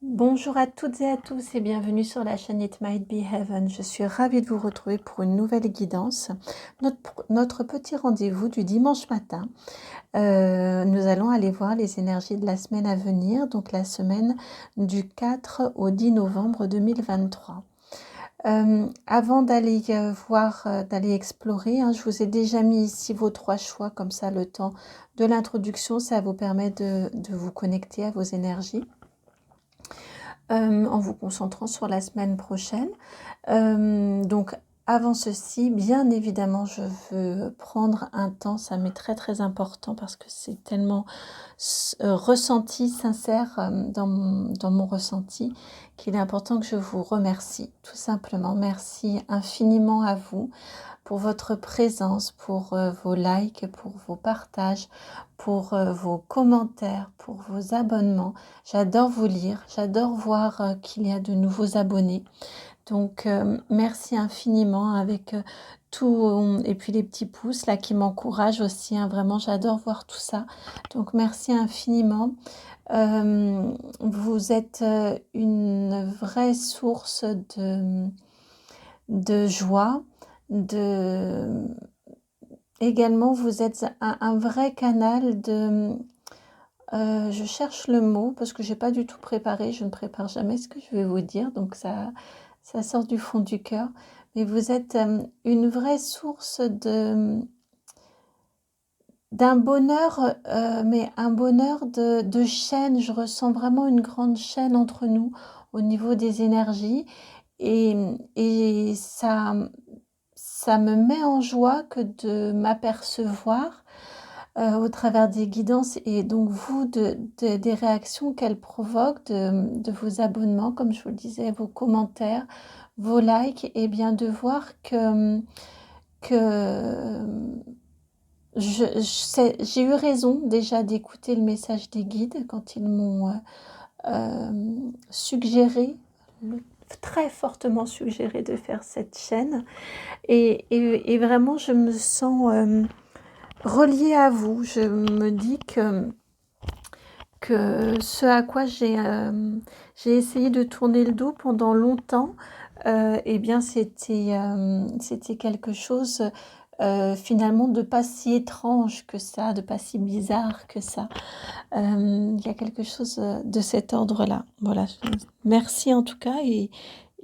Bonjour à toutes et à tous et bienvenue sur la chaîne It Might Be Heaven. Je suis ravie de vous retrouver pour une nouvelle guidance. Notre petit rendez-vous du dimanche matin. Nous allons aller voir les énergies de la semaine à venir, donc la semaine du 4 au 10 novembre 2023. Avant d'aller d'aller explorer, je vous ai déjà mis ici vos 3 choix, comme ça le temps de l'introduction, ça vous permet de vous connecter à vos énergies. En vous concentrant sur la semaine prochaine. Donc avant ceci, bien évidemment, je veux prendre un temps, ça m'est très très important parce que c'est tellement ressenti, sincère dans mon ressenti, qu'il est important que je vous remercie, tout simplement. Merci infiniment à vous pour votre présence, pour vos likes, pour vos partages, pour vos commentaires, pour vos abonnements. J'adore vous lire, j'adore voir qu'il y a de nouveaux abonnés. Donc merci infiniment avec tout, et puis les petits pouces là qui m'encouragent aussi, vraiment j'adore voir tout ça. Donc merci infiniment. Vous êtes une vraie source de joie, également vous êtes un vrai canal de... je cherche le mot parce que j'ai pas du tout préparé, je ne prépare jamais ce que je vais vous dire, donc ça sort du fond du cœur. Mais vous êtes une vraie source d'un bonheur, mais un bonheur de chaîne. Je ressens vraiment une grande chaîne entre nous au niveau des énergies et ça me met en joie que de m'apercevoir au travers des guidances et donc vous, des réactions qu'elles provoquent, de vos abonnements, comme je vous le disais, vos commentaires, vos likes, et bien de voir que j'ai eu raison déjà d'écouter le message des guides quand ils m'ont suggéré, très fortement suggéré de faire cette chaîne. Et vraiment, je me sens reliée à vous. Je me dis que ce à quoi j'ai essayé de tourner le dos pendant longtemps, eh bien c'était quelque chose finalement de pas si étrange que ça, de pas si bizarre que ça. Il y a quelque chose de cet ordre-là. Voilà. Merci en tout cas et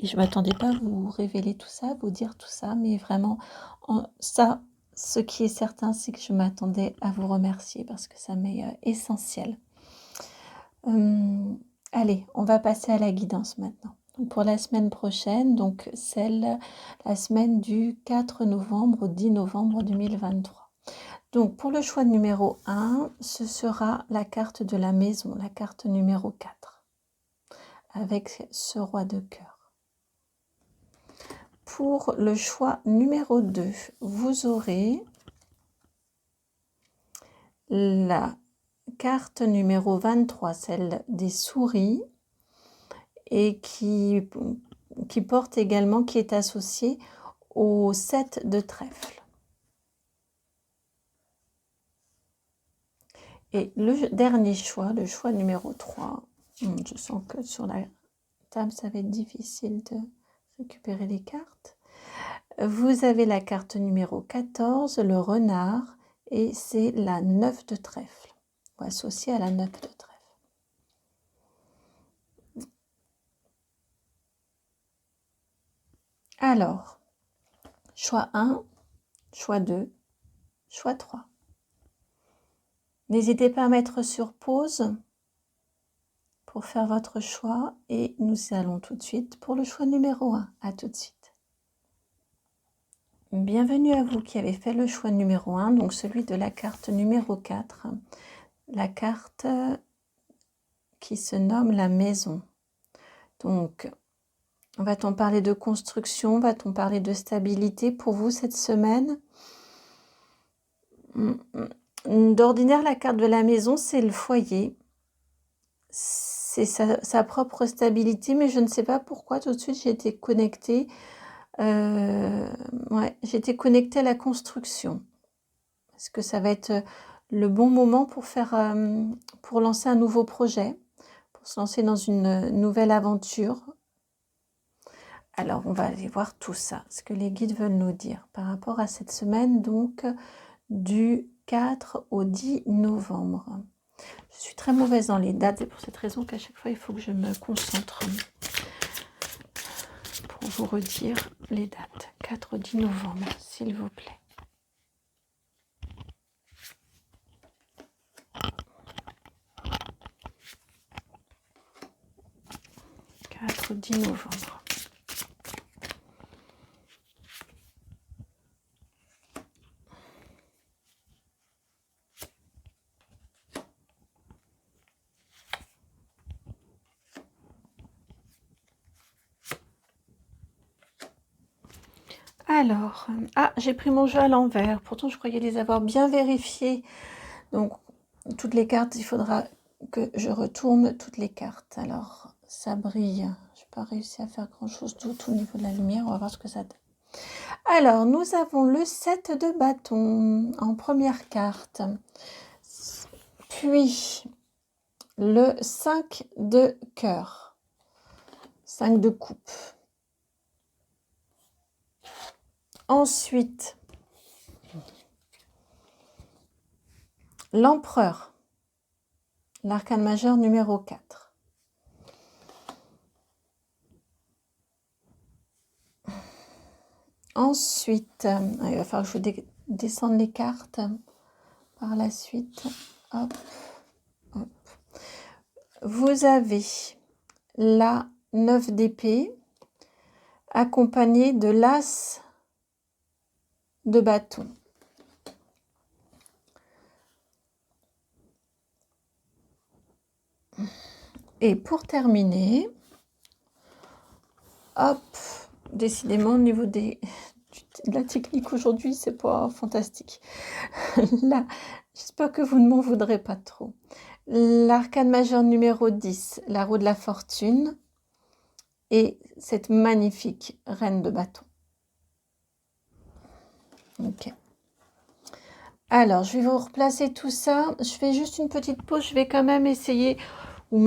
je m'attendais pas à vous révéler tout ça, vous dire tout ça, mais vraiment ça, ce qui est certain, c'est que je m'attendais à vous remercier parce que ça m'est essentiel. Allez, on va passer à la guidance maintenant. Donc pour la semaine prochaine, donc la semaine du 4 novembre au 10 novembre 2023. Donc pour le choix numéro 1, ce sera la carte de la maison, la carte numéro 4, avec ce roi de cœur. Pour le choix numéro 2, vous aurez la carte numéro 23, celle des souris, et qui porte également, qui est associée au 7 de trèfle. Et le dernier choix, le choix numéro 3, je sens que sur la table, ça va être difficile de récupérer les cartes. Vous avez la carte numéro 14, le renard, et c'est la 9 de trèfle, ou associée à la 9 de trèfle. Alors, choix 1, choix 2, choix 3. N'hésitez pas à mettre sur pause pour faire votre choix et nous allons tout de suite pour le choix numéro 1. À tout de suite. Bienvenue à vous qui avez fait le choix numéro 1, donc celui de la carte numéro 4, la carte qui se nomme la maison. Donc, va-t-on parler de construction, va-t-on parler de stabilité pour vous cette semaine? D'ordinaire, la carte de la maison, c'est le foyer. C'est sa propre stabilité, mais je ne sais pas pourquoi tout de suite j'ai été connectée. J'étais connectée à la construction. Est-ce que ça va être le bon moment pour lancer un nouveau projet, pour pour se lancer dans une nouvelle aventure. Alors, on va aller voir tout ça, ce que les guides veulent nous dire par rapport à cette semaine, donc du 4 au 10 novembre. Je suis très mauvaise dans les dates, c'est pour cette raison qu'à chaque fois, il faut que je me concentre pour vous redire les dates. 4 au 10 novembre, s'il vous plaît. 4 au 10 novembre. Alors, j'ai pris mon jeu à l'envers. Pourtant, je croyais les avoir bien vérifiés. Donc, toutes les cartes, il faudra que je retourne toutes les cartes. Alors, ça brille. Je n'ai pas réussi à faire grand-chose d'autre au niveau de la lumière. On va voir ce que ça donne. Alors, nous avons le 7 de bâton en première carte. Puis, le 5 de cœur. 5 de coupe. Ensuite, l'empereur, l'arcane majeur numéro 4. Ensuite, il va falloir que je descende les cartes par la suite. Hop, hop. Vous avez la 9 d'épée accompagnée de l'as de bâton. Et pour terminer, hop, décidément au niveau de la technique aujourd'hui, c'est pas fantastique. Là, j'espère que vous ne m'en voudrez pas trop. L'arcane majeur numéro 10, la roue de la fortune et cette magnifique reine de bâton. Ok. Alors, je vais vous replacer tout ça. Je fais juste une petite pause. Je vais quand même essayer, ou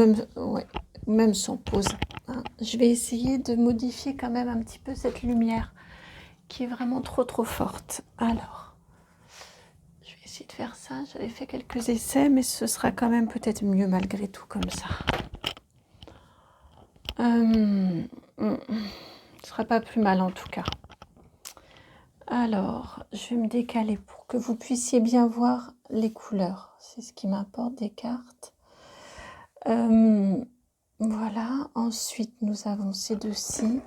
même sans pause, hein. Je vais essayer de modifier quand même un petit peu cette lumière qui est vraiment trop forte. Alors, je vais essayer de faire ça. J'avais fait quelques essais, mais ce sera quand même peut-être mieux malgré tout comme ça. Ce sera pas plus mal en tout cas. Alors, je vais me décaler pour que vous puissiez bien voir les couleurs. C'est ce qui m'apporte des cartes. Voilà. Ensuite, nous avons ces deux-ci.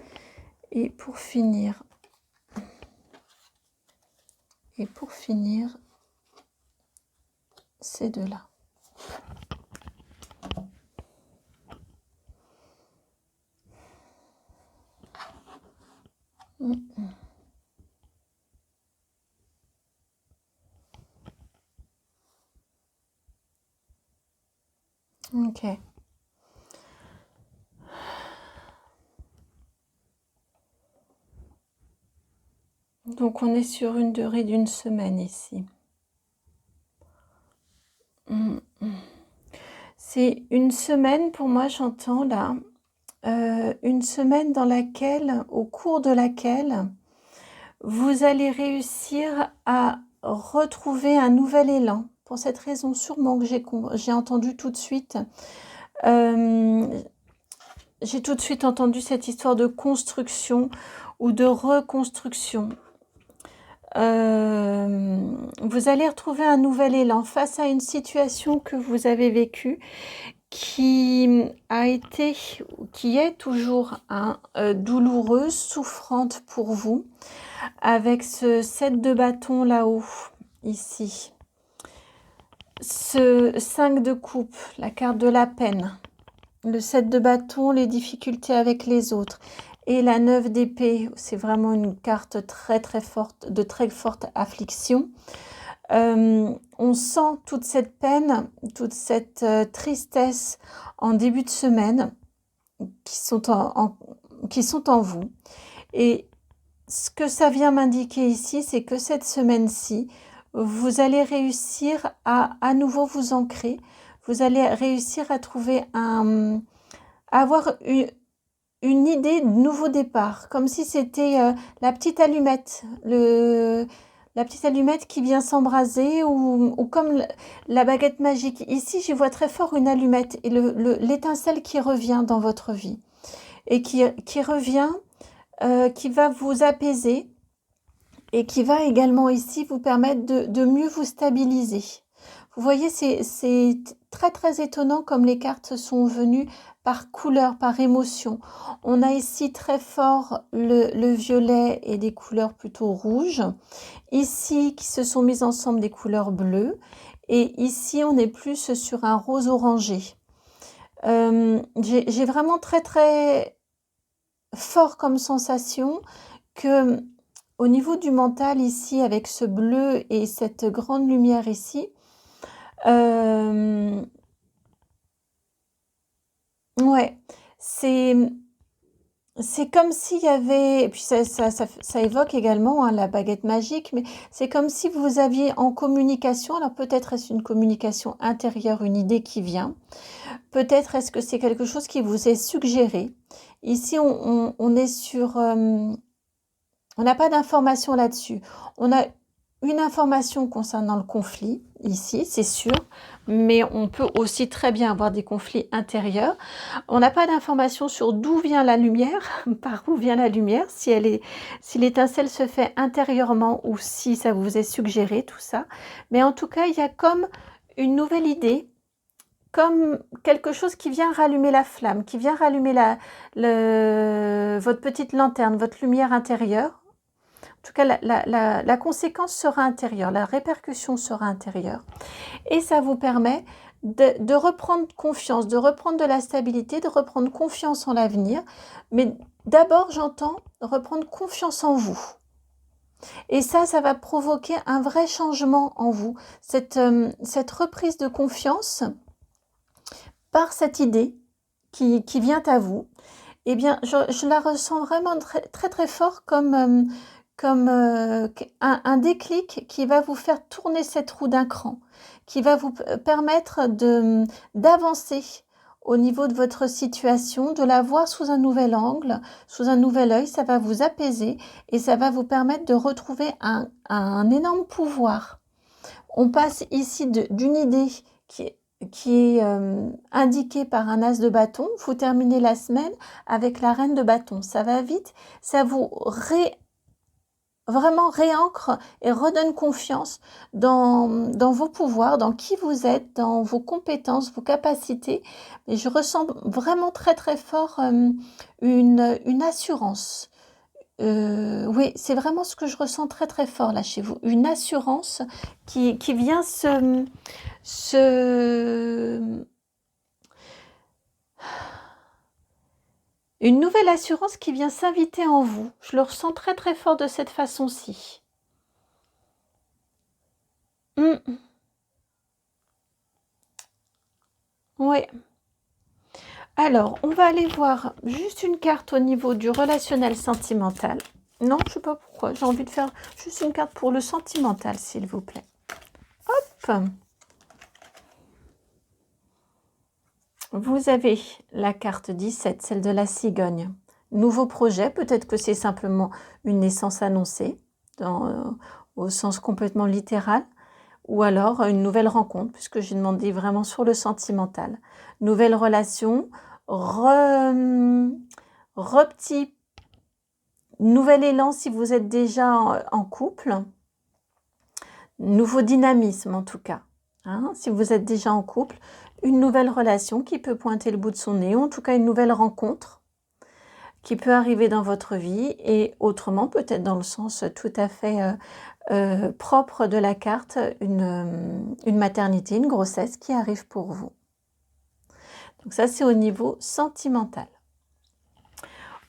Et pour finir, ces deux-là. Ok. Donc, on est sur une durée d'une semaine ici. C'est une semaine, pour moi, j'entends là, une semaine dans laquelle, au cours de laquelle, vous allez réussir à retrouver un nouvel élan. Pour cette raison, sûrement que j'ai entendu tout de suite, j'ai tout de suite entendu cette histoire de construction ou de reconstruction. Vous allez retrouver un nouvel élan face à une situation que vous avez vécue qui est toujours douloureuse, souffrante pour vous, avec ce 7 de bâton là-haut, ici. Ce 5 de coupe, la carte de la peine. Le 7 de bâton, les difficultés avec les autres. Et la 9 d'épée, c'est vraiment une carte très forte, de très forte affliction. On sent toute cette peine, toute cette tristesse en début de semaine qui sont en vous. Et ce que ça vient m'indiquer ici, c'est que cette semaine-ci, vous allez réussir à nouveau vous ancrer, vous allez réussir à trouver à avoir une idée de nouveau départ, comme si c'était la petite allumette, la petite allumette qui vient s'embraser ou comme la baguette magique. Ici, j'y vois très fort une allumette et l'étincelle qui revient dans votre vie et qui revient, qui va vous apaiser et qui va également ici vous permettre de mieux vous stabiliser. Vous voyez, c'est très très étonnant comme les cartes sont venues par couleur, par émotion. On a ici très fort le violet et des couleurs plutôt rouges. Ici, qui se sont mises ensemble des couleurs bleues. Et ici, on est plus sur un rose orangé. J'ai vraiment très très fort comme sensation que au niveau du mental ici, avec ce bleu et cette grande lumière ici, ouais, c'est comme s'il y avait, et puis ça évoque également hein, la baguette magique, mais c'est comme si vous aviez en communication, alors peut-être est-ce une communication intérieure, une idée qui vient, peut-être est-ce que c'est quelque chose qui vous est suggéré. Ici, on est sur, on n'a pas d'information là-dessus. On a une information concernant le conflit, ici, c'est sûr, mais on peut aussi très bien avoir des conflits intérieurs. On n'a pas d'information sur d'où vient la lumière, par où vient la lumière, si l'étincelle se fait intérieurement ou si ça vous est suggéré, tout ça. Mais en tout cas, il y a comme une nouvelle idée, comme quelque chose qui vient rallumer la flamme, qui vient rallumer votre petite lanterne, votre lumière intérieure. En tout cas, la conséquence sera intérieure, la répercussion sera intérieure. Et ça vous permet de reprendre confiance, de reprendre de la stabilité, de reprendre confiance en l'avenir. Mais d'abord, j'entends reprendre confiance en vous. Et ça va provoquer un vrai changement en vous. Cette reprise de confiance par cette idée qui vient à vous, eh bien, je la ressens vraiment très très, très fort comme un déclic qui va vous faire tourner cette roue d'un cran, qui va vous permettre d'avancer au niveau de votre situation, de la voir sous un nouvel angle, sous un nouvel œil. Ça va vous apaiser et ça va vous permettre de retrouver un énorme pouvoir. On passe ici d'une idée qui est indiquée par un as de bâton. Vous terminez la semaine avec la reine de bâton. Ça va vite, ça vous vraiment réancre et redonne confiance dans vos pouvoirs, dans qui vous êtes, dans vos compétences, vos capacités. Et je ressens vraiment très très fort une assurance. Oui, c'est vraiment ce que je ressens très très fort là chez vous. Une assurance qui vient une nouvelle assurance qui vient s'inviter en vous. Je le ressens très très fort de cette façon-ci. Oui. Alors, on va aller voir juste une carte au niveau du relationnel sentimental. Non, je ne sais pas pourquoi. J'ai envie de faire juste une carte pour le sentimental, s'il vous plaît. Hop. Vous avez la carte 17, celle de la cigogne. Nouveau projet, peut-être que c'est simplement une naissance annoncée, au sens complètement littéral, ou alors une nouvelle rencontre, puisque j'ai demandé vraiment sur le sentimental. Nouvelle relation, petit nouvel élan si vous êtes déjà en couple, nouveau dynamisme en tout cas. Hein, si vous êtes déjà en couple, une nouvelle relation qui peut pointer le bout de son nez, ou en tout cas une nouvelle rencontre qui peut arriver dans votre vie, et autrement, peut-être dans le sens tout à fait propre de la carte, une maternité, une grossesse qui arrive pour vous. Donc ça, c'est au niveau sentimental.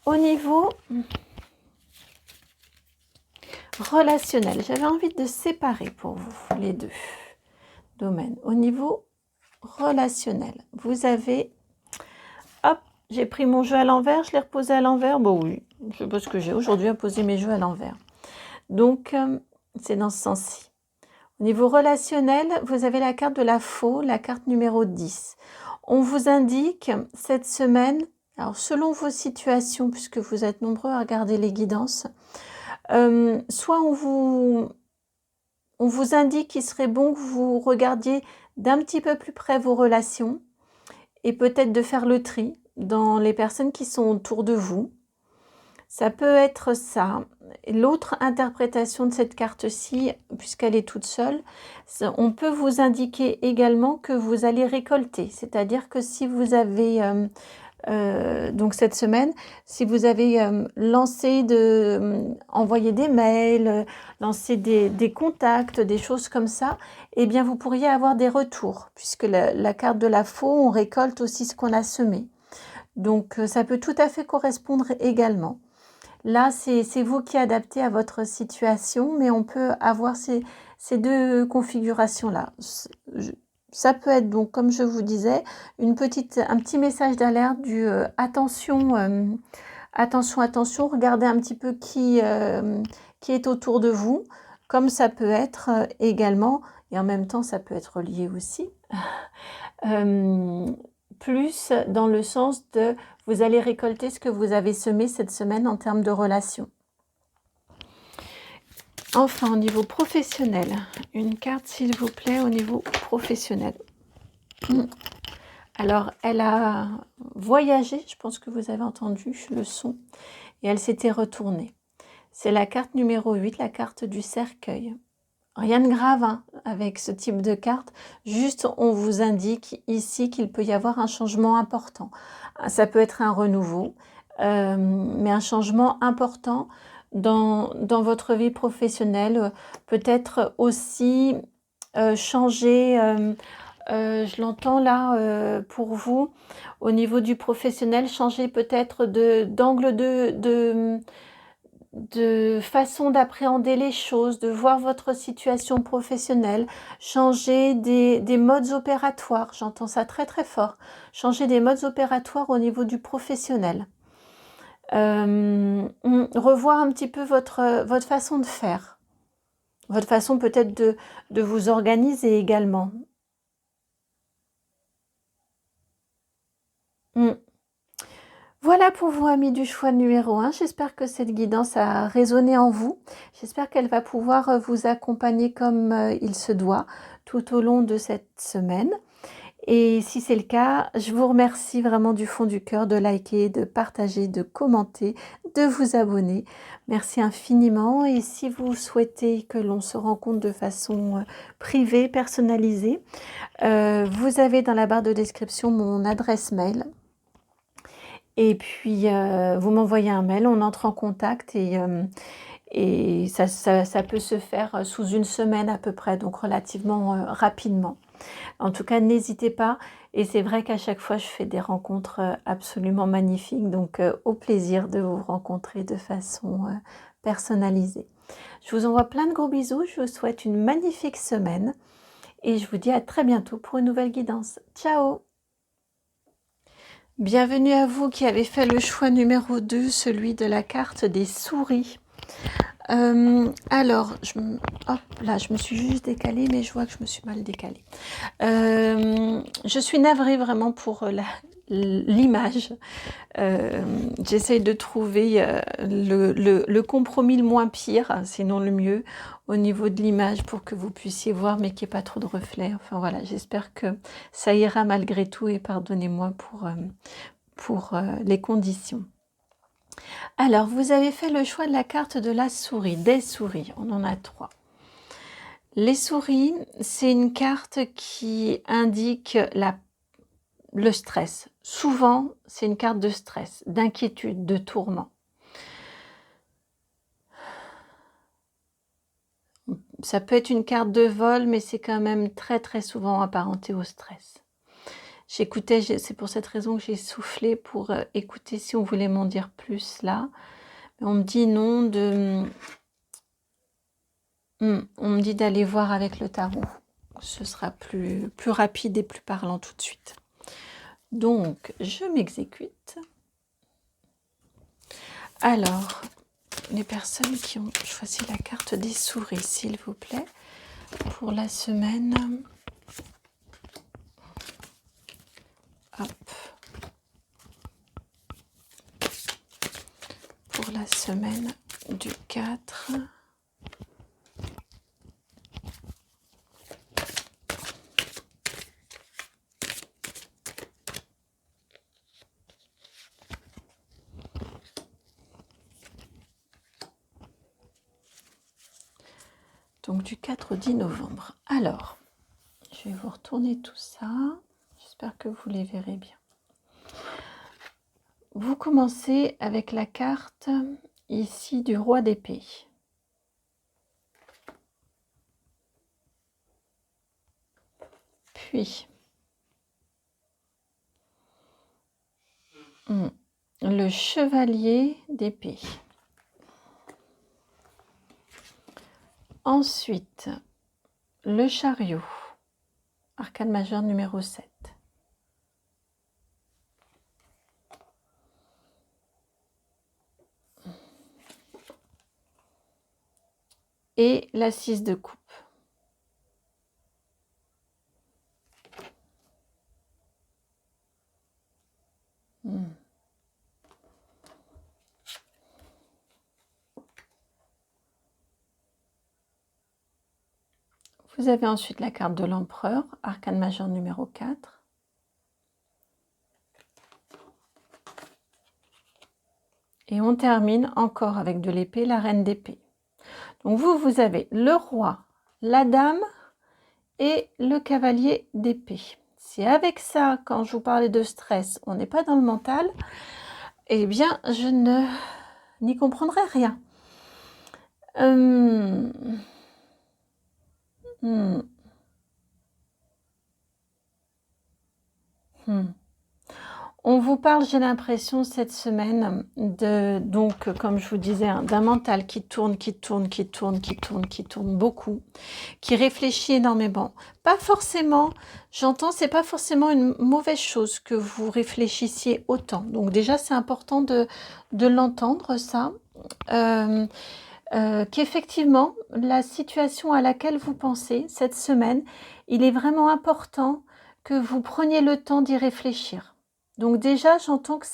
Au niveau relationnel, j'avais envie de séparer pour vous les deux domaines. Au niveau relationnel, vous avez... Hop, j'ai pris mon jeu à l'envers, je l'ai reposé à l'envers. Bon oui, je sais pas ce que j'ai aujourd'hui à poser mes jeux à l'envers. Donc, c'est dans ce sens-ci. Au niveau relationnel, vous avez la carte de la faux, la carte numéro 10. On vous indique cette semaine, alors selon vos situations, puisque vous êtes nombreux à regarder les guidances, soit on vous indique qu'il serait bon que vous regardiez d'un petit peu plus près vos relations et peut-être de faire le tri dans les personnes qui sont autour de vous. Ça peut être ça. L'autre interprétation de cette carte-ci, puisqu'elle est toute seule, on peut vous indiquer également que vous allez récolter. C'est-à-dire que si vous avez, donc cette semaine, si vous avez envoyé des mails, lancé des contacts, des choses comme ça, eh bien vous pourriez avoir des retours, puisque la carte de la faux, on récolte aussi ce qu'on a semé. Donc ça peut tout à fait correspondre également. Là, c'est vous qui adaptez à votre situation, mais on peut avoir ces deux configurations-là. Ça peut être donc, comme je vous disais, un petit message d'alerte du attention, attention, regardez un petit peu qui est autour de vous, comme ça peut être également, et en même temps ça peut être lié aussi, plus dans le sens de vous allez récolter ce que vous avez semé cette semaine en termes de relations. Enfin, au niveau professionnel, une carte s'il vous plaît au niveau professionnel. Alors, elle a voyagé, je pense que vous avez entendu le son, et elle s'était retournée. C'est la carte numéro 8, la carte du cercueil. Rien de grave hein, avec ce type de carte, juste on vous indique ici qu'il peut y avoir un changement important. Ça peut être un renouveau, mais un changement important dans votre vie professionnelle. Peut-être aussi changer, je l'entends là pour vous, au niveau du professionnel, changer peut-être d'angle de façon d'appréhender les choses, de voir votre situation professionnelle, changer des modes opératoires, j'entends ça très très fort, changer des modes opératoires au niveau du professionnel. Revoir un petit peu votre façon de faire, votre façon peut-être de vous organiser également. Voilà pour vous, amis du choix numéro 1. J'espère que cette guidance a résonné en vous. J'espère qu'elle va pouvoir vous accompagner comme il se doit tout au long de cette semaine. Et si c'est le cas, je vous remercie vraiment du fond du cœur de liker, de partager, de commenter, de vous abonner. Merci infiniment. Et si vous souhaitez que l'on se rencontre de façon privée, personnalisée, vous avez dans la barre de description mon adresse mail. Et puis, vous m'envoyez un mail, on entre en contact et ça peut se faire sous une semaine à peu près, donc relativement rapidement. En tout cas, n'hésitez pas. Et c'est vrai qu'à chaque fois, je fais des rencontres absolument magnifiques. Donc, au plaisir de vous rencontrer de façon personnalisée. Je vous envoie plein de gros bisous. Je vous souhaite une magnifique semaine. Et je vous dis à très bientôt pour une nouvelle guidance. Ciao! Bienvenue à vous qui avez fait le choix numéro 2, celui de la carte des souris. Alors, hop, là, je me suis juste décalée, mais je vois que je me suis mal décalée. Je suis navrée vraiment pour l'image. J'essaye de trouver le compromis le moins pire, sinon le mieux, au niveau de l'image pour que vous puissiez voir, mais qu'il n'y ait pas trop de reflets. Enfin voilà, j'espère que ça ira malgré tout et pardonnez-moi pour les conditions. Alors, vous avez fait le choix de la carte de la souris, des souris, on en a 3. Les souris, c'est une carte qui indique le stress. Souvent, c'est une carte de stress, d'inquiétude, de tourment. Ça peut être une carte de vol, mais c'est quand même très très souvent apparenté au stress. J'écoutais, c'est pour cette raison que j'ai soufflé pour écouter si on voulait m'en dire plus là. Mais on me dit non, on me dit d'aller voir avec le tarot. Ce sera plus rapide et plus parlant tout de suite. Donc, je m'exécute. Alors, les personnes qui ont choisi la carte des souris, s'il vous plaît, pour la semaine. Hop. Pour la semaine du 4. Donc du 4 au 10 novembre. Alors, je vais vous retourner tout ça. J'espère que vous les verrez bien. Vous commencez avec la carte ici du roi d'épée. Puis, le chevalier d'épée. Ensuite, le chariot, arcane majeur numéro 7. Et la 6 de coupe. Vous avez ensuite la carte de l'empereur, arcane majeur numéro 4. Et on termine encore avec de l'épée, la reine d'épée. Donc vous avez le roi, la dame et le cavalier d'épée. Si avec ça, quand je vous parlais de stress, on n'est pas dans le mental, eh bien, je n'y comprendrai rien. On vous parle, j'ai l'impression, cette semaine, donc, comme je vous disais, d'un mental qui tourne beaucoup, qui réfléchit énormément. Pas forcément, j'entends, c'est pas forcément une mauvaise chose que vous réfléchissiez autant. Donc déjà, c'est important de l'entendre, ça. Qu'effectivement, la situation à laquelle vous pensez cette semaine, il est vraiment important que vous preniez le temps d'y réfléchir. Donc déjà, j'entends que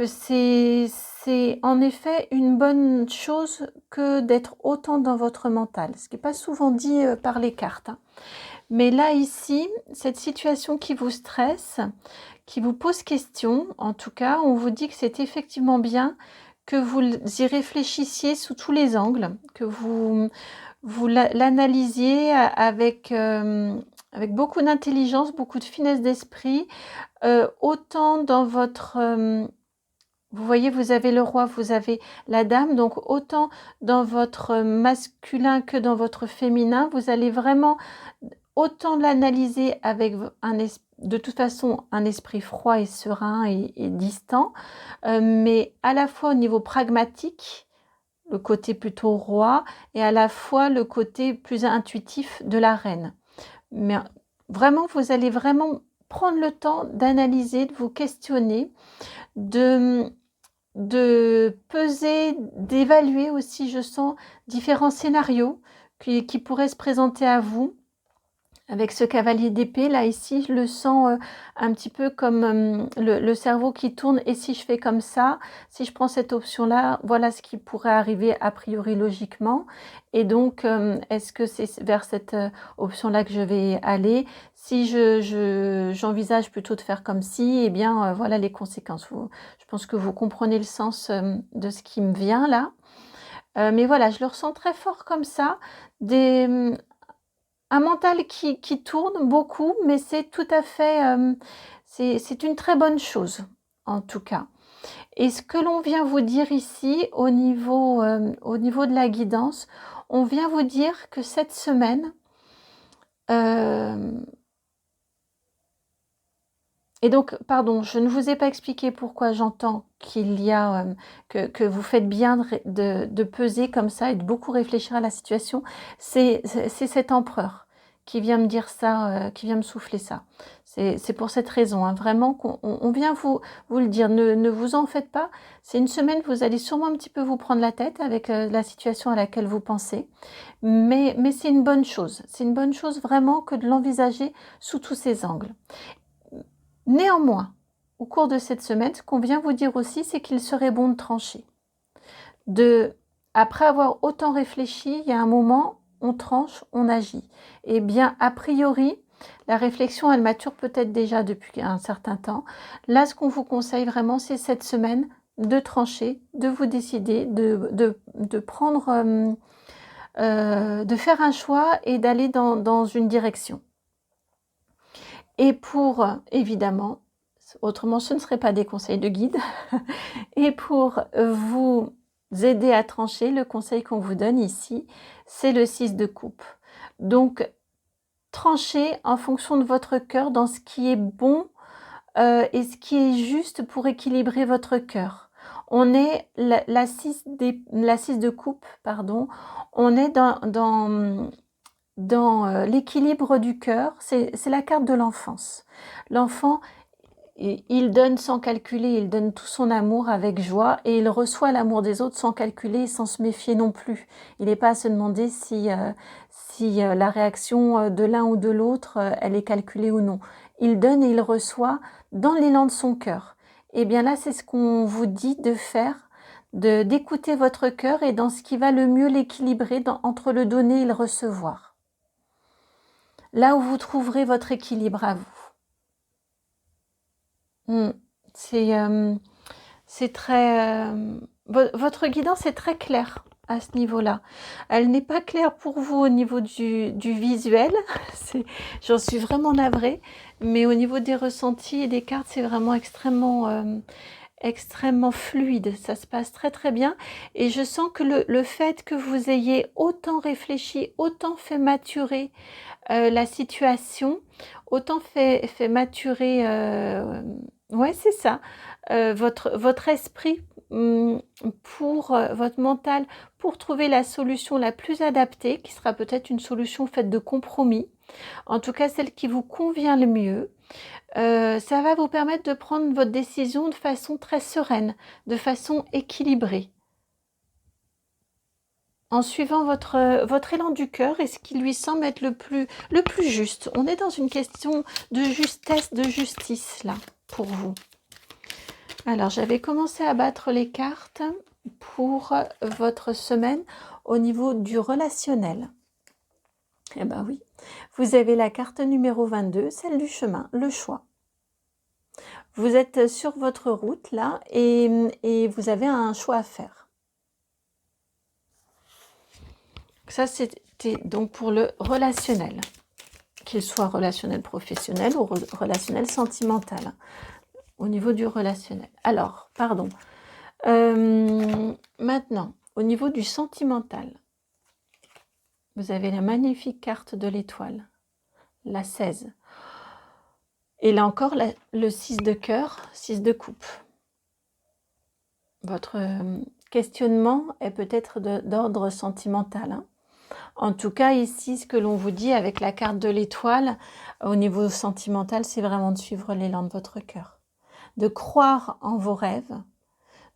c'est en effet une bonne chose que d'être autant dans votre mental, ce qui n'est pas souvent dit par les cartes. Mais là, ici, cette situation qui vous stresse, qui vous pose question, en tout cas, on vous dit que c'est effectivement bien que vous y réfléchissiez sous tous les angles, que vous l'analysiez avec beaucoup d'intelligence, beaucoup de finesse d'esprit, autant dans votre... vous voyez, vous avez le roi, vous avez la dame, donc autant dans votre masculin que dans votre féminin, vous allez vraiment autant l'analyser avec de toute façon un esprit froid et serein et distant, mais à la fois au niveau pragmatique, le côté plutôt roi, et à la fois le côté plus intuitif de la reine. Mais vraiment, vous allez vraiment prendre le temps d'analyser, de vous questionner, de peser, d'évaluer aussi, je sens, différents scénarios qui pourraient se présenter à vous. Avec ce cavalier d'épée, là, ici, je le sens un petit peu comme le cerveau qui tourne. Et si je fais comme ça, si je prends cette option-là, voilà ce qui pourrait arriver a priori logiquement. Et donc, est-ce que c'est vers cette option-là que je vais aller? Si j'envisage plutôt de faire comme si, eh bien, voilà les conséquences. Je pense que vous comprenez le sens de ce qui me vient là. Mais voilà, je le ressens très fort comme ça. Un mental qui tourne beaucoup, mais c'est tout à fait, c'est une très bonne chose, en tout cas. Et ce que l'on vient vous dire ici, au niveau de la guidance, on vient vous dire que cette semaine, et donc, pardon, je ne vous ai pas expliqué pourquoi j'entends qu'il y a, que vous faites bien de peser comme ça et de beaucoup réfléchir à la situation. C'est cet empereur qui vient me dire ça, qui vient me souffler ça. C'est pour cette raison, hein, vraiment qu'on vient vous le dire. Ne vous en faites pas. C'est une semaine, vous allez sûrement un petit peu vous prendre la tête avec la situation à laquelle vous pensez. Mais c'est une bonne chose. C'est une bonne chose vraiment que de l'envisager sous tous ces angles. Néanmoins, au cours de cette semaine, ce qu'on vient vous dire aussi, c'est qu'il serait bon de trancher. Après avoir autant réfléchi, il y a un moment, on tranche, on agit. Eh bien, a priori, la réflexion, elle mature peut-être déjà depuis un certain temps. Là, ce qu'on vous conseille vraiment, c'est cette semaine de trancher, de vous décider, de prendre, de faire un choix et d'aller dans une direction. Et pour, évidemment, autrement ce ne serait pas des conseils de guide, et pour vous aider à trancher, le conseil qu'on vous donne ici, c'est le 6 de coupe. Donc, tranchez en fonction de votre cœur dans ce qui est bon et ce qui est juste pour équilibrer votre cœur. On est la 6 de coupe, pardon, on est dans l'équilibre du cœur, c'est la carte de l'enfance. L'enfant, il donne sans calculer, il donne tout son amour avec joie et il reçoit l'amour des autres sans calculer et sans se méfier non plus. Il n'est pas à se demander si la réaction de l'un ou de l'autre, elle est calculée ou non. Il donne et il reçoit dans l'élan de son cœur. Et bien là, c'est ce qu'on vous dit de faire, d'écouter votre cœur et dans ce qui va le mieux l'équilibrer entre le donner et le recevoir. Là où vous trouverez votre équilibre à vous. C'est très... votre guidance est très claire à ce niveau-là. Elle n'est pas claire pour vous au niveau du visuel, j'en suis vraiment navrée, mais au niveau des ressentis et des cartes, c'est vraiment extrêmement fluide, ça se passe très très bien et je sens que le fait que vous ayez autant réfléchi, autant fait maturer la situation, autant fait maturer, ouais c'est ça, votre esprit pour votre mental, pour trouver la solution la plus adaptée, qui sera peut-être une solution faite de compromis, en tout cas celle qui vous convient le mieux. Ça va vous permettre de prendre votre décision de façon très sereine, de façon équilibrée, en suivant votre élan du cœur et ce qui lui semble être le plus juste. On est dans une question de justesse, de justice, là, pour vous. Alors, j'avais commencé à battre les cartes pour votre semaine au niveau du relationnel. Eh bien oui, vous avez la carte numéro 22, celle du chemin, le choix. Vous êtes sur votre route, là, et vous avez un choix à faire. Ça, c'était donc pour le relationnel, qu'il soit relationnel professionnel ou relationnel sentimental, au niveau du relationnel. Alors, pardon. Maintenant, au niveau du sentimental, vous avez la magnifique carte de l'étoile, la 16. Et là encore, le 6 de cœur, 6 de coupe. Votre questionnement est peut-être d'ordre sentimental, hein. En tout cas, ici, ce que l'on vous dit avec la carte de l'étoile, au niveau sentimental, c'est vraiment de suivre l'élan de votre cœur. De croire en vos rêves,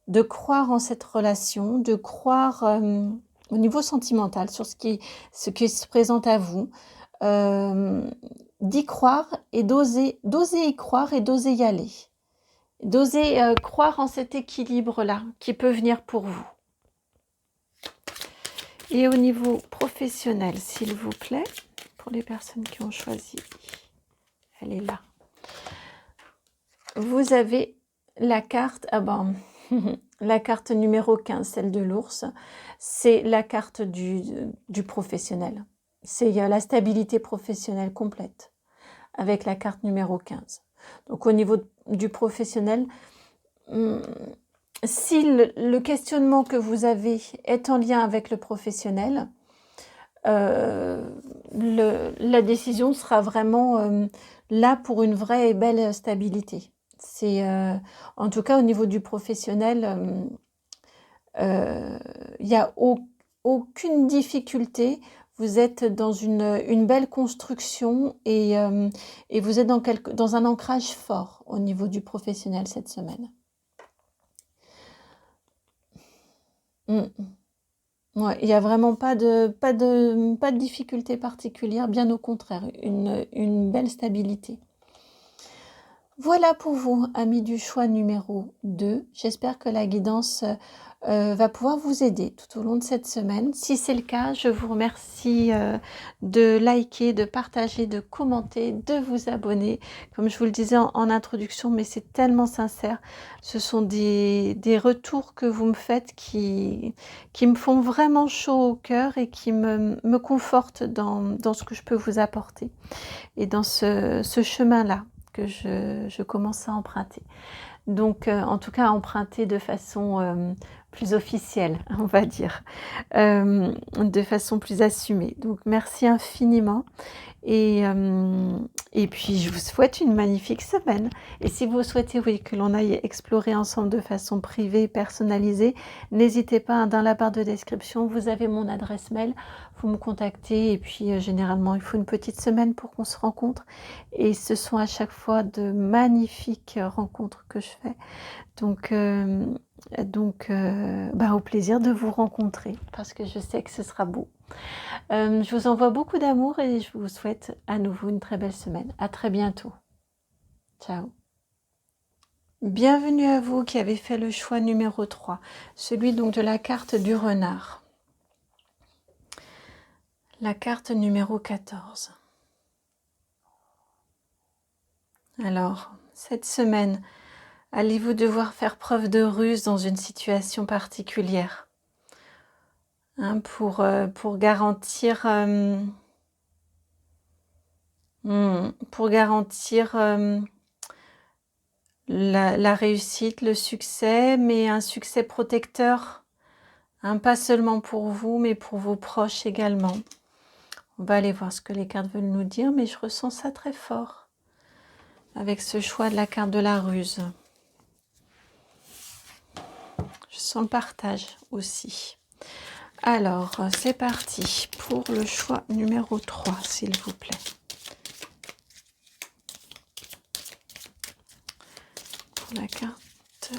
de croire en cette relation, de croire au niveau sentimental sur ce qui se présente à vous, d'y croire et d'oser y croire et d'oser y aller. D'oser croire en cet équilibre-là qui peut venir pour vous. Et au niveau professionnel, s'il vous plaît, pour les personnes qui ont choisi, elle est là. Vous avez la carte, la carte numéro 15, celle de l'ours, c'est la carte du professionnel. C'est la stabilité professionnelle complète avec la carte numéro 15. Donc au niveau du professionnel, si le questionnement que vous avez est en lien avec le professionnel, la décision sera vraiment là pour une vraie et belle stabilité. C'est en tout cas au niveau du professionnel, il n'y a aucune difficulté. Vous êtes dans une belle construction et vous êtes dans un ancrage fort au niveau du professionnel cette semaine. Mm. Ouais, il n'y a vraiment pas de difficulté particulière, bien au contraire, une belle stabilité. Voilà pour vous, amis du choix numéro 2. J'espère que la guidance va pouvoir vous aider tout au long de cette semaine. Si c'est le cas, je vous remercie de liker, de partager, de commenter, de vous abonner. Comme je vous le disais en introduction, mais c'est tellement sincère. Ce sont des retours que vous me faites qui me font vraiment chaud au cœur et qui me confortent dans ce que je peux vous apporter et dans ce chemin-là que je commence à emprunter. Donc, en tout cas, emprunter de façon plus officielle, on va dire, de façon plus assumée. Donc, merci infiniment. Et puis, je vous souhaite une magnifique semaine. Et si vous souhaitez, oui, que l'on aille explorer ensemble de façon privée, personnalisée, n'hésitez pas, dans la barre de description, vous avez mon adresse mail, vous me contactez. Et puis, généralement, il faut une petite semaine pour qu'on se rencontre. Et ce sont à chaque fois de magnifiques rencontres que je fais. Donc, au plaisir de vous rencontrer, parce que je sais que ce sera beau. Je vous envoie beaucoup d'amour et je vous souhaite à nouveau une très belle semaine. À très bientôt. Ciao. Bienvenue à vous qui avez fait le choix numéro 3, celui donc de la carte du renard. La carte numéro 14. Alors, cette semaine, allez-vous devoir faire preuve de ruse dans une situation particulière pour garantir... la réussite, le succès, mais un succès protecteur, pas seulement pour vous, mais pour vos proches également. On va aller voir ce que les cartes veulent nous dire, mais je ressens ça très fort avec ce choix de la carte de la ruse. Je sens le partage aussi. Alors, c'est parti pour le choix numéro 3, s'il vous plaît. Pour la carte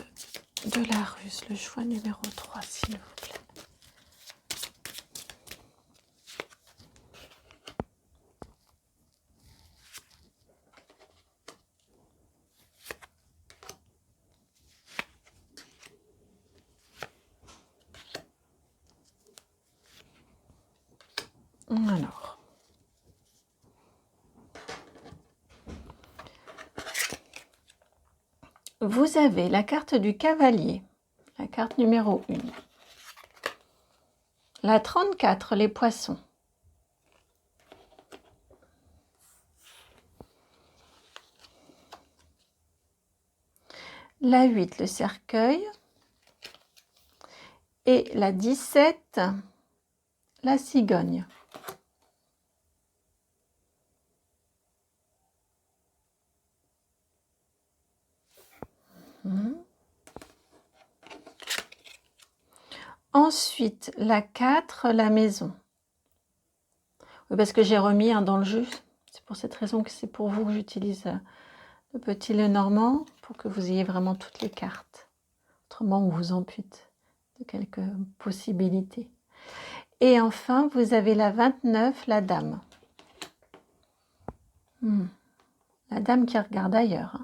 de la ruse, le choix numéro 3, s'il vous plaît. Alors, vous avez la carte du cavalier, la carte numéro 1. La 34, les poissons. La 8, le cercueil. Et la 17, la cigogne. Ensuite, la 4, la maison. Oui, parce que j'ai remis dans le jeu. C'est pour cette raison que c'est pour vous que j'utilise le petit Lenormand, pour que vous ayez vraiment toutes les cartes. Autrement, on vous ampute de quelques possibilités. Et enfin, vous avez la 29, la dame. La dame qui regarde ailleurs.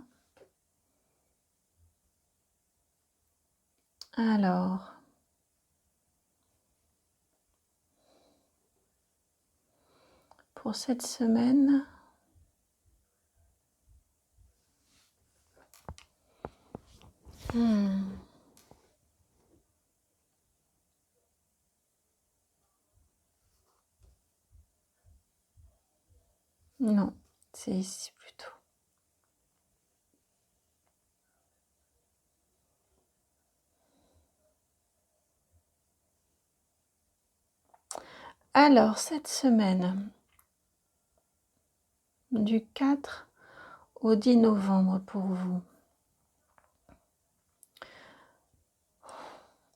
Alors, pour cette semaine, non, c'est ici plutôt. Alors, cette semaine, du 4 au 10 novembre pour vous.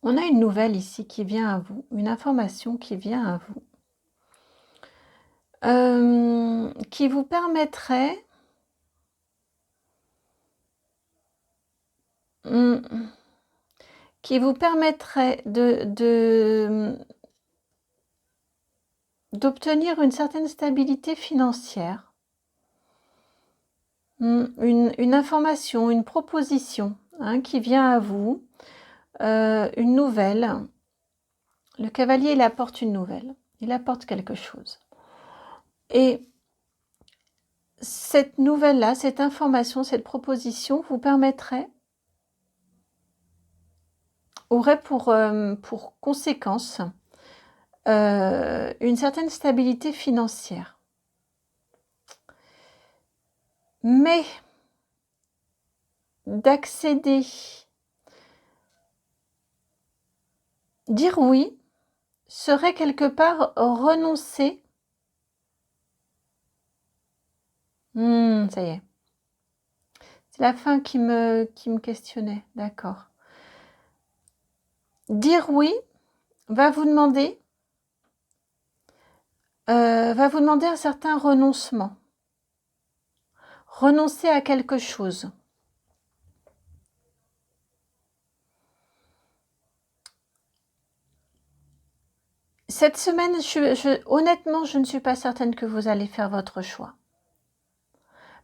On a une nouvelle ici qui vient à vous, une information qui vient à vous. qui vous permettrait mmh, qui vous permettrait d'obtenir une certaine stabilité financière. Une information, une proposition, hein, qui vient à vous, une nouvelle. Le cavalier, il apporte une nouvelle, il apporte quelque chose. Et cette nouvelle-là, cette information, cette proposition vous permettrait, aurait pour conséquence une certaine stabilité financière. Mais d'accéder, dire oui, serait quelque part renoncer. Ça y est. C'est la fin qui me questionnait, d'accord. Dire oui va vous demander un certain renoncement. Renoncer à quelque chose. Cette semaine, honnêtement, je ne suis pas certaine que vous allez faire votre choix.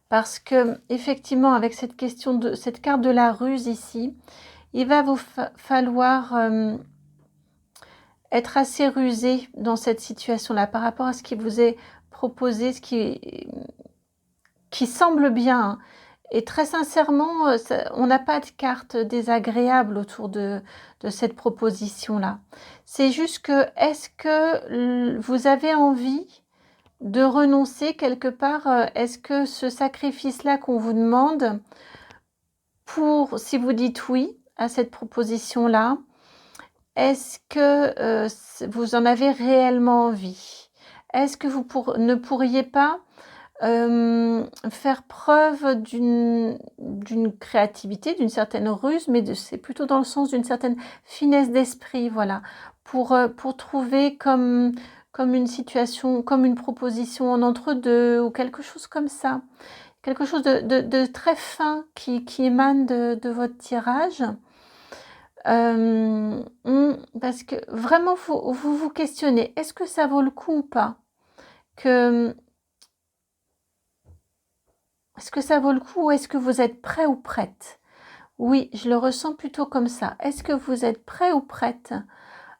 Parce que, effectivement, avec cette question de cette carte de la ruse ici, il va vous falloir être assez rusé dans cette situation-là par rapport à ce qui vous est proposé, ce qui semble bien. Hein. Et très sincèrement, on n'a pas de carte désagréable autour de cette proposition-là. C'est juste que, est-ce que vous avez envie de renoncer quelque part? Est-ce que ce sacrifice-là qu'on vous demande, si vous dites oui à cette proposition-là, est-ce que vous en avez réellement envie? Est-ce que vous ne pourriez pas faire preuve d'une créativité, d'une certaine ruse, mais c'est plutôt dans le sens d'une certaine finesse d'esprit, voilà, pour trouver comme une situation, comme une proposition en entre-deux ou quelque chose comme ça. Quelque chose de très fin qui émane de votre tirage. Parce que vraiment, vous questionnez, est-ce que ça vaut le coup ou pas? Est-ce que ça vaut le coup ou est-ce que vous êtes prêt ou prête? Oui, je le ressens plutôt comme ça. Est-ce que vous êtes prêt ou prête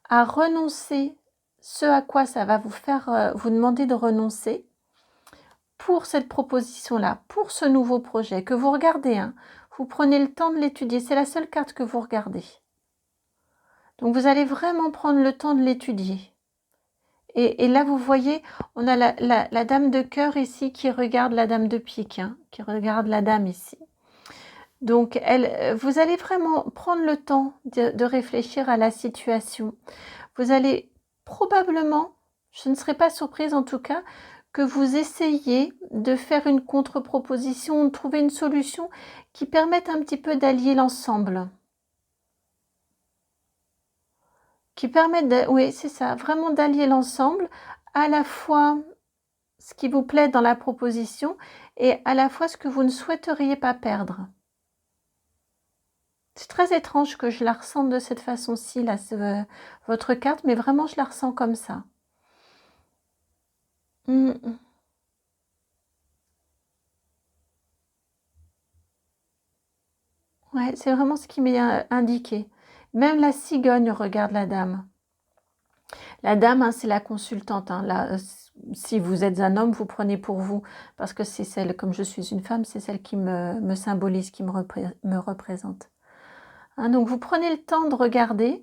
à renoncer ce à quoi ça va vous faire vous demander de renoncer pour cette proposition-là, pour ce nouveau projet que vous regardez, hein, vous prenez le temps de l'étudier. C'est la seule carte que vous regardez. Donc, vous allez vraiment prendre le temps de l'étudier. Et là, vous voyez, on a la dame de cœur ici qui regarde la dame de pique, hein, qui regarde la dame ici. Donc, vous allez vraiment prendre le temps de réfléchir à la situation. Vous allez probablement, je ne serais pas surprise en tout cas, que vous essayiez de faire une contre-proposition, de trouver une solution qui permette un petit peu d'allier l'ensemble. Qui permette, oui, c'est ça, vraiment d'allier l'ensemble, à la fois ce qui vous plaît dans la proposition et à la fois ce que vous ne souhaiteriez pas perdre. C'est très étrange que je la ressente de cette façon-ci, là, votre carte, mais vraiment, je la ressens comme ça. Ouais, c'est vraiment ce qui m'est indiqué. Même la cigogne regarde la dame. La dame, hein, c'est la consultante. Hein, là, si vous êtes un homme, vous prenez pour vous, parce que c'est celle, comme je suis une femme, c'est celle qui me symbolise, qui me représente. Hein, donc, vous prenez le temps de regarder,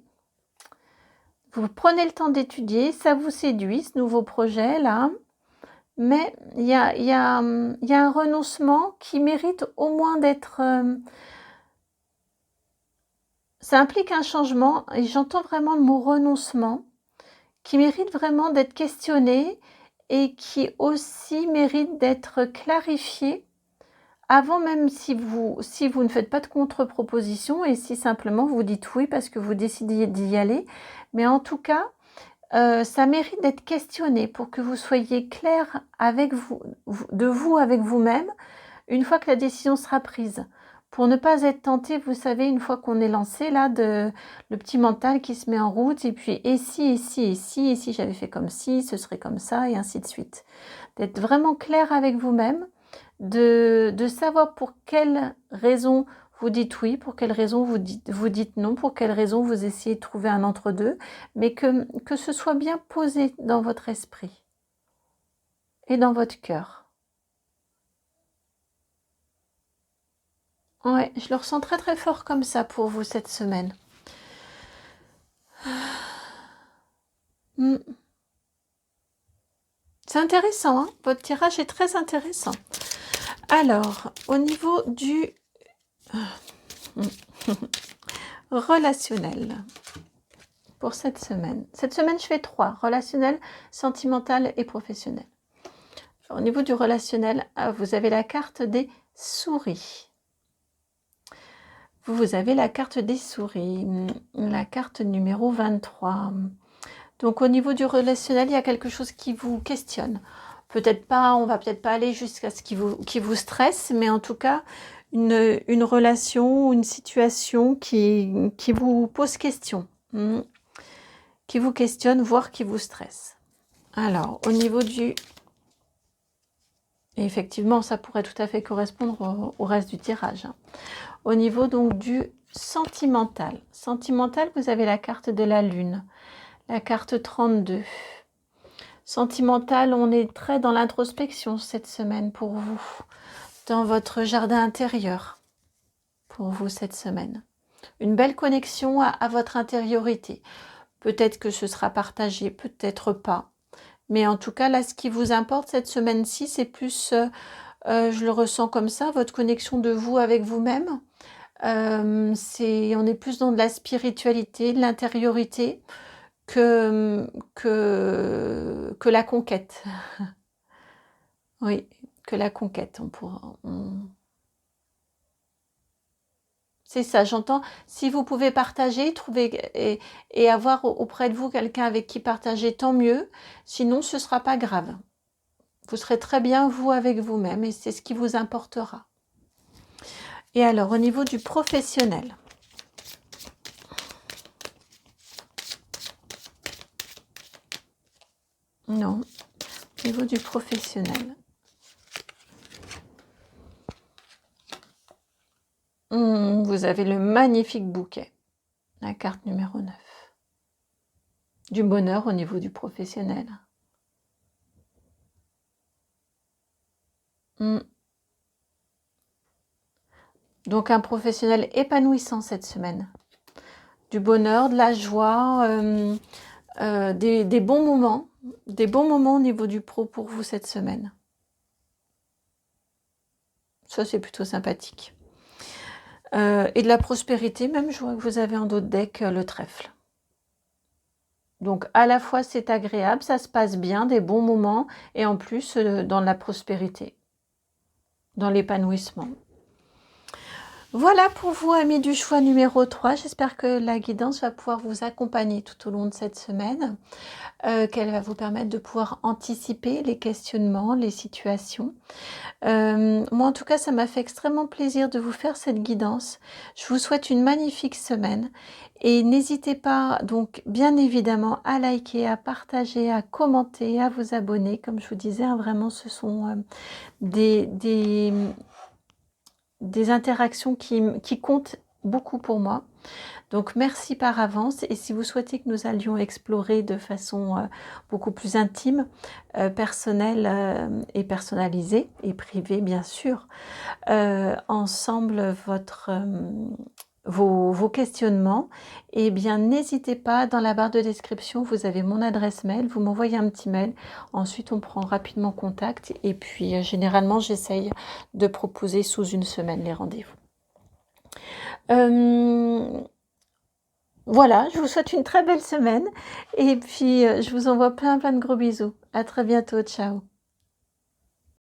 vous prenez le temps d'étudier, ça vous séduit, ce nouveau projet-là, mais il y a un renoncement qui mérite au moins d'être... ça implique un changement, et j'entends vraiment le mot renoncement, qui mérite vraiment d'être questionné et qui aussi mérite d'être clarifié avant même si vous ne faites pas de contre-proposition et si simplement vous dites oui parce que vous décidez d'y aller. Mais en tout cas, ça mérite d'être questionné pour que vous soyez clair avec vous avec vous-même, une fois que la décision sera prise. Pour ne pas être tenté, vous savez, une fois qu'on est lancé, là, le petit mental qui se met en route, et puis et si, et si, et si, et si j'avais fait comme si, ce serait comme ça, et ainsi de suite. D'être vraiment clair avec vous-même, de savoir pour quelle raison vous dites oui, pour quelle raison vous dites non, pour quelle raison vous essayez de trouver un entre-deux, mais que ce soit bien posé dans votre esprit et dans votre cœur. Ouais, je le ressens très très fort comme ça pour vous cette semaine. Mm. C'est intéressant, hein, votre tirage est très intéressant. Alors, au niveau du relationnel, pour cette semaine. Cette semaine, je fais 3, relationnel, sentimental et professionnel. Au niveau du relationnel, vous avez la carte des souris. Vous avez la carte des souris, la carte numéro 23. Donc au niveau du relationnel, il y a quelque chose qui vous questionne. Peut-être pas, on va peut-être pas aller jusqu'à ce qui vous stresse, mais en tout cas, une relation, une situation qui vous pose question. Qui vous questionne, voire qui vous stresse. Alors, au niveau du... Et effectivement, ça pourrait tout à fait correspondre au reste du tirage. Au niveau donc du sentimental. Sentimental, vous avez la carte de la lune, la carte 32. Sentimental, on est très dans l'introspection cette semaine pour vous, dans votre jardin intérieur pour vous cette semaine. Une belle connexion à votre intériorité. Peut-être que ce sera partagé, peut-être pas. Mais en tout cas, là, ce qui vous importe cette semaine-ci, c'est plus, je le ressens comme ça, votre connexion de vous avec vous-même. On est plus dans de la spiritualité, de l'intériorité que la conquête. Oui, que la conquête. C'est ça, j'entends. Si vous pouvez partager, trouver et avoir auprès de vous quelqu'un avec qui partager, tant mieux. Sinon, ce ne sera pas grave. Vous serez très bien, vous, avec vous-même, et c'est ce qui vous importera. Et alors, au niveau du professionnel. Non, au niveau du professionnel. Vous avez le magnifique bouquet, la carte numéro 9. Du bonheur au niveau du professionnel. Donc un professionnel épanouissant cette semaine. Du bonheur, de la joie, des bons moments. Des bons moments au niveau du pro pour vous cette semaine. Ça, c'est plutôt sympathique. Et de la prospérité, même je vois que vous avez en dos de deck le trèfle. Donc à la fois c'est agréable, ça se passe bien, des bons moments, et en plus dans la prospérité, dans l'épanouissement. Voilà pour vous, amis du choix numéro 3. J'espère que la guidance va pouvoir vous accompagner tout au long de cette semaine, qu'elle va vous permettre de pouvoir anticiper les questionnements, les situations. Moi, en tout cas, ça m'a fait extrêmement plaisir de vous faire cette guidance. Je vous souhaite une magnifique semaine et n'hésitez pas, donc, bien évidemment, à liker, à partager, à commenter, à vous abonner. Comme je vous disais, hein, vraiment, ce sont des interactions qui comptent beaucoup pour moi. Donc merci par avance, et si vous souhaitez que nous allions explorer de façon beaucoup plus intime, personnelle et personnalisée et privée bien sûr, ensemble vos questionnements, et bien n'hésitez pas, dans la barre de description vous avez mon adresse mail, vous m'envoyez un petit mail, ensuite on prend rapidement contact, et puis généralement j'essaye de proposer sous une semaine les rendez-vous. Voilà, je vous souhaite une très belle semaine, et puis je vous envoie plein de gros bisous. À très bientôt, ciao.